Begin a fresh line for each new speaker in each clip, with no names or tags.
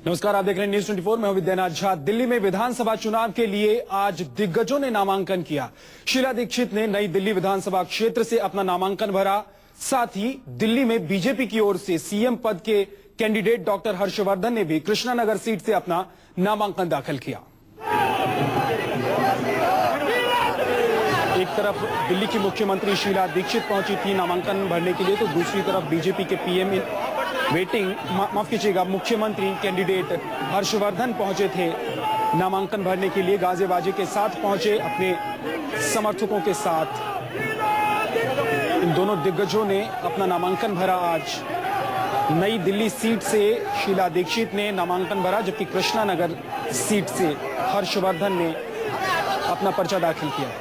नमस्कार, आप देख रहे हैं न्यूज 24। मैं हूं विद्यानाथ झा। दिल्ली में विधानसभा चुनाव के लिए आज दिग्गजों ने नामांकन किया। शीला दीक्षित ने नई दिल्ली विधानसभा क्षेत्र से अपना नामांकन भरा। साथ ही दिल्ली में बीजेपी की ओर से सीएम पद के कैंडिडेट डॉक्टर हर्षवर्धन ने भी कृष्णानगर सीट से अपना नामांकन दाखिल किया। एक तरफ दिल्ली की मुख्यमंत्री शीला दीक्षित पहुंची थी नामांकन भरने के लिए, तो दूसरी तरफ बीजेपी के पीएम माफ कीजिएगा, मुख्यमंत्री कैंडिडेट हर्षवर्धन पहुंचे थे नामांकन भरने के लिए। गाजे बाजे के साथ पहुंचे अपने समर्थकों के साथ। इन दोनों दिग्गजों ने अपना नामांकन भरा। आज नई दिल्ली सीट से शीला दीक्षित ने नामांकन भरा, जबकि कृष्णानगर सीट से हर्षवर्धन ने अपना पर्चा दाखिल किया।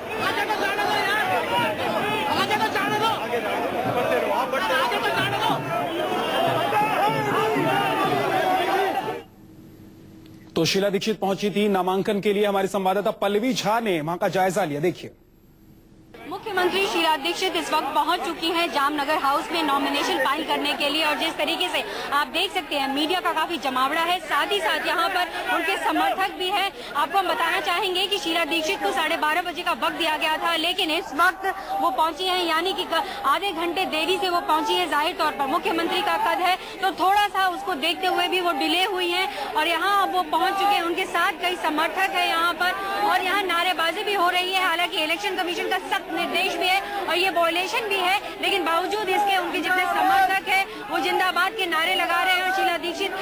तो शीला दीक्षित पहुंची थी नामांकन के लिए। हमारे संवाददाता पल्लवी झा ने वहां का जायजा लिया। देखिए,
मुख्यमंत्री शीला दीक्षित इस वक्त पहुंच चुकी हैं जामनगर हाउस में नॉमिनेशन फाइल करने के लिए, और जिस तरीके से आप देख सकते हैं मीडिया का काफी जमावड़ा है, साथ ही साथ यहां पर उनके समर्थक भी हैं। आपको हम बताना चाहेंगे कि शीला दीक्षित को 12:30 बजे का वक्त दिया गया था, लेकिन इस वक्त वो पहुंची हैं, यानी कि आधे घंटे देरी से वो पहुंची है। जाहिर तौर पर मुख्यमंत्री का कद है तो थोड़ा सा उसको देखते हुए भी वो डिले हुई है, और यहाँ वो पहुंच चुके हैं। उनके साथ कई समर्थक है यहाँ पर, और यहाँ नारेबाजी भी हो रही है। हालांकि इलेक्शन कमीशन का सख्त निर्देश भी है और ये वायलेशन भी है, लेकिन बावजूद इसके उनके जितने समर्थक है वो जिंदाबाद के नारे लगा रहे हैं और शीला दीक्षित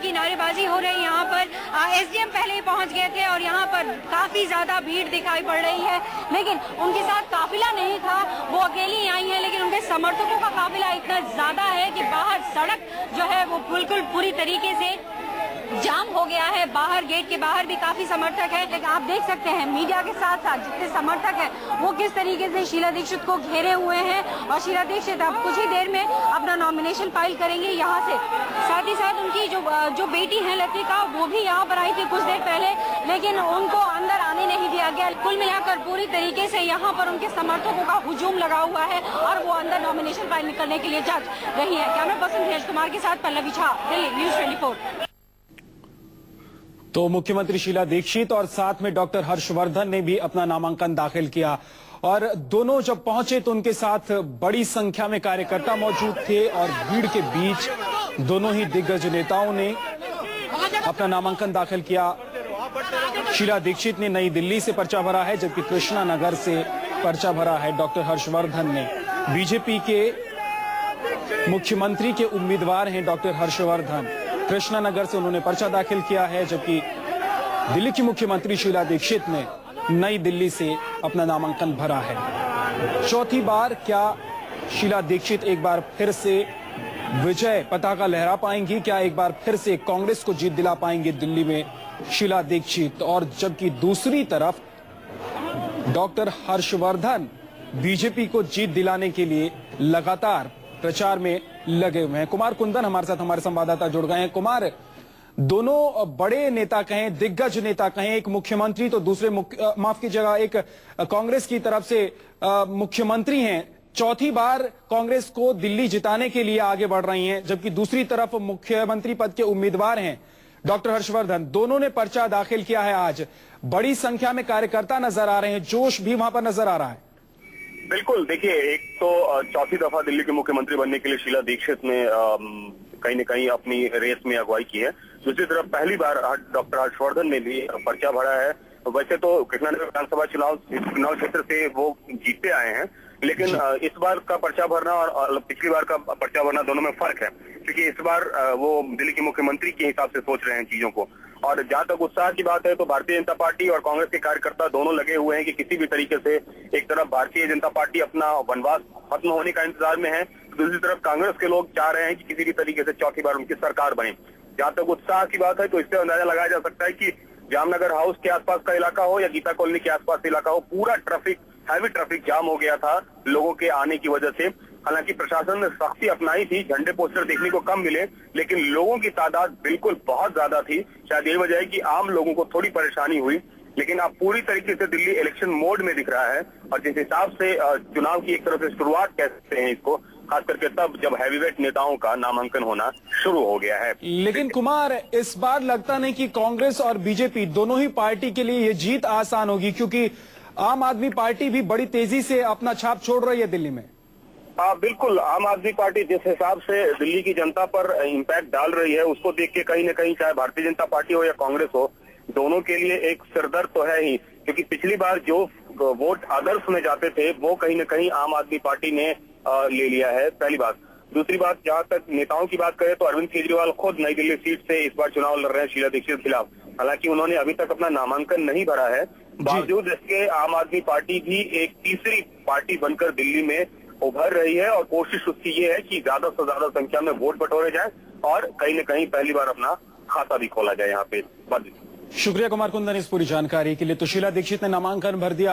की नारेबाजी हो रही है। यहाँ पर एसडीएम पहले ही पहुंच गए थे और यहाँ पर काफी ज्यादा भीड़ दिखाई पड़ रही है, लेकिन उनके साथ काफिला नहीं था, वो अकेली आई है। लेकिन उनके समर्थकों का काफिला इतना ज्यादा है कि बाहर सड़क जो है वो बिल्कुल पूरी तरीके से जाम हो गया है। बाहर गेट के बाहर भी काफी समर्थक है, लेकिन आप देख सकते हैं मीडिया के साथ साथ जितने समर्थक हैं वो किस तरीके से शीला दीक्षित को घेरे हुए हैं। और शीला दीक्षित अब कुछ ही देर में अपना नॉमिनेशन फाइल करेंगे यहाँ से। साथ ही साथ उनकी जो बेटी है लतिका, वो भी यहाँ पर आई थी कुछ देर पहले, लेकिन उनको अंदर आने नहीं दिया गया। कुल मिलाकर पूरी तरीके से यहाँ पर उनके समर्थकों का हुजूम लगा हुआ है और वो अंदर नॉमिनेशन फाइल करने के लिए जा रही है। कैमरा पर्सन धीरज कुमार के साथ पल्लवी झा, दिल्ली, न्यूज 24।
तो मुख्यमंत्री शीला दीक्षित और साथ में डॉक्टर हर्षवर्धन ने भी अपना नामांकन दाखिल किया, और दोनों जब पहुंचे तो उनके साथ बड़ी संख्या में कार्यकर्ता मौजूद थे, और भीड़ के बीच दोनों ही दिग्गज नेताओं ने अपना नामांकन दाखिल किया। शीला दीक्षित ने नई दिल्ली से पर्चा भरा है, जबकि कृष्णानगर से पर्चा भरा है डॉक्टर हर्षवर्धन ने। बीजेपी के मुख्यमंत्री के उम्मीदवार हैं डॉक्टर हर्षवर्धन। कृष्णानगर से उन्होंने पर्चा दाखिल किया है, जबकि दिल्ली की मुख्यमंत्री शीला दीक्षित ने नई दिल्ली से अपना नामांकन भरा है। चौथी बार क्या शीला दीक्षित एक बार फिर से विजय पताका लहरा पाएंगी? क्या एक बार फिर से कांग्रेस को जीत दिला पाएंगे दिल्ली में शीला दीक्षित? और जबकि दूसरी तरफ डॉक्टर हर्षवर्धन बीजेपी को जीत दिलाने के लिए लगातार प्रचार में लगे हुए हैं। कुमार कुंदन हमारे साथ, हमारे संवाददाता जुड़ गए हैं। कुमार, दोनों बड़े नेता कहें, दिग्गज नेता कहें, एक मुख्यमंत्री तो दूसरे माफ की जगह एक कांग्रेस की तरफ से मुख्यमंत्री हैं, चौथी बार कांग्रेस को दिल्ली जिताने के लिए आगे बढ़ रही हैं, जबकि दूसरी तरफ मुख्यमंत्री पद के उम्मीदवार हैं डॉक्टर हर्षवर्धन। दोनों ने पर्चा दाखिल किया है। आज बड़ी संख्या में कार्यकर्ता नजर आ रहे हैं, जोश भी वहां पर नजर आ रहा है।
बिल्कुल, देखिए, एक तो चौथी दफा दिल्ली के मुख्यमंत्री बनने के लिए शीला दीक्षित ने कहीं न कहीं अपनी रेस में अगुवाई की है। दूसरी तरफ पहली बार डॉक्टर हर्षवर्धन ने भी पर्चा भरा है। वैसे तो कृष्णानगर विधानसभा चुनाव क्षेत्र से वो जीतते आए हैं, लेकिन इस बार का पर्चा भरना और पिछली बार का पर्चा भरना दोनों में फर्क है, क्योंकि इस बार वो दिल्ली के मुख्यमंत्री के हिसाब से सोच रहे हैं चीजों को। और जहां तक उत्साह की बात है तो भारतीय जनता पार्टी और कांग्रेस के कार्यकर्ता दोनों लगे हुए हैं कि किसी भी तरीके से, एक तरफ भारतीय जनता पार्टी अपना वनवास खत्म होने का इंतजार में है, दूसरी तरफ कांग्रेस के लोग चाह रहे हैं कि किसी भी तरीके से चौथी बार उनकी सरकार बने। जहां तक उत्साह की बात है तो इससे अंदाजा लगाया जा सकता है कि जामनगर हाउस के आसपास का इलाका हो या गीता कॉलोनी के आसपास का इलाका हो, पूरा हैवी ट्रैफिक जाम हो गया था लोगों के आने की वजह से। हालांकि प्रशासन ने सख्ती अपनाई थी, झंडे पोस्टर देखने को कम मिले, लेकिन लोगों की तादाद बिल्कुल बहुत ज्यादा थी। शायद यही वजह है कि आम लोगों को थोड़ी परेशानी हुई, लेकिन अब पूरी तरीके से दिल्ली इलेक्शन मोड में दिख रहा है। और जिस हिसाब से चुनाव की एक तरफ से शुरुआत कहते हैं इसको, खास करके तब जब हैवीवेट नेताओं का नामांकन होना शुरू हो गया है।
लेकिन कुमार, इस बार लगता नहीं कि कांग्रेस और बीजेपी दोनों ही पार्टी के लिए ये जीत आसान होगी, क्योंकि आम आदमी पार्टी भी बड़ी तेजी से अपना छाप छोड़ रही है दिल्ली में।
बिल्कुल, आम आदमी पार्टी जिस हिसाब से दिल्ली की जनता पर इम्पैक्ट डाल रही है, उसको देख के कहीं न कहीं चाहे भारतीय जनता पार्टी हो या कांग्रेस हो, दोनों के लिए एक सिरदर्द तो है ही, क्योंकि पिछली बार जो वोट आदर्श में जाते थे वो कहीं न कहीं आम आदमी पार्टी ने ले लिया है, पहली बात। दूसरी बात, जहां तक नेताओं की बात करें तो अरविंद केजरीवाल खुद नई दिल्ली सीट से इस बार चुनाव लड़ रहे हैं शीला दीक्षित के खिलाफ। हालांकि उन्होंने अभी तक अपना नामांकन नहीं भरा है, बावजूद इसके आम आदमी पार्टी भी एक तीसरी पार्टी बनकर दिल्ली में उभर रही है और कोशिश उसकी ये है कि ज्यादा से ज्यादा संख्या में वोट बटोरे जाए और कहीं न कहीं पहली बार अपना खाता भी खोला जाए यहाँ पे।
शुक्रिया कुमार कुंदन इस पूरी जानकारी के लिए। तो शीला दीक्षित ने नामांकन भर दिया।